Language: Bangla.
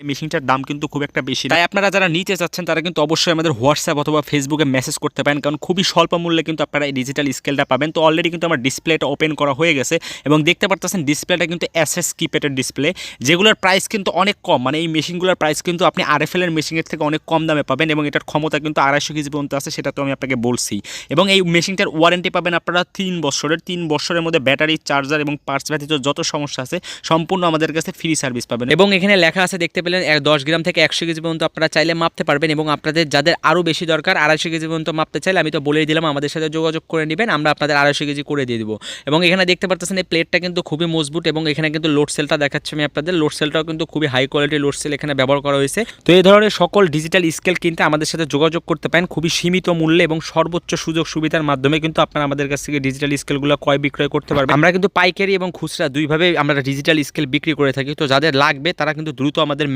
এই মেশিনটার দাম কিন্তু খুব একটা বেশি, তাই আপনারা যারা নিতে চাচ্ছেন তারা কিন্তু অবশ্যই আমাদের হোয়াটসঅ্যাপ অথবা ফেসবুকে মেসেজ করতে পারেন, কারণ খুবই স্বল্প মূল্যে কিন্তু আপনারা এই ডিজিটাল স্কেলটা পাবেন। তো অলরেডি কিন্তু আমার ডিসপ্লেটা ওপেন করা হয়ে গেছে এবং দেখতে পারতেছেন ডিসপ্লেটা কিন্তু এসএস কিপ্যাডের ডিসপ্লে, যেগুলোর প্রাইস কিন্তু অনেক কম, মানে এই মেশিনগুলোর প্রাইস কিন্তু আপনি আরএফএল এর মেশিনের থেকে অনেক কম দামে পাবেন এবং এটার ক্ষমতা কিন্তু 250 কেজি পর্যন্ত আছে, সেটা তো আমি আপনাকে বলছি। এবং এই মেশিনটার ওয়ারেন্টি পাবেন আপনারা 3 বছরের। 3 বছরের মধ্যে ব্যাটারি, চার্জার এবং পার্টস ব্যতীত যত সমস্যা আছে সম্পূর্ণ আমাদের কাছে ফ্রি সার্ভিস পাবেন। এবং এখানে লেখা আছে দেখতে পেলেন 10 গ্রাম থেকে 100 কেজি পর্যন্ত আপনারা চাইলে মাপতে পারবেন, এবং আপনাদের যাদের আরও বেশি দরকার 250 কেজি পর্যন্ত মাপতে চাইলে আমি তো বলেই দিলাম আমাদের সাথে যোগাযোগ করে নেবেন, আমরা আপনাদের 250 কেজি করে দিয়ে দেবো। এবং এখানে দেখতে পারতেছেন এই প্লেটটা কিন্তু খুবই মজবুত, এবং এখানে কিন্তু লোড সেলটা দেখাচ্ছে আমি আপনাদের, লোড সেলটাও কিন্তু খুবই হাই কোয়ালিটির লোড সেল এখানে ব্যবহার করা হয়েছে। তো এই ধরনের সকল ডিজিটাল স্কেল কিনতে আমাদের সাথে যোগাযোগ করতে পারেন খুবই সীমিত মূল্যে এবং সর্বোচ্চ সুযোগ সুবিধার মাধ্যমে কিন্তু আপনারা আমাদের কাছ থেকে ডিজিটাল স্কেলগুলো ক্রয় বিক্রয় করতে পারবেন। আমরা কিন্তু পাইকারি এবং খুচরা দুইভাবে আমরা ডিজিটাল স্কেল বিক্রি করে থাকি। তো যাদের লাগবে তারা কিন্তু দ্রুত আমাদের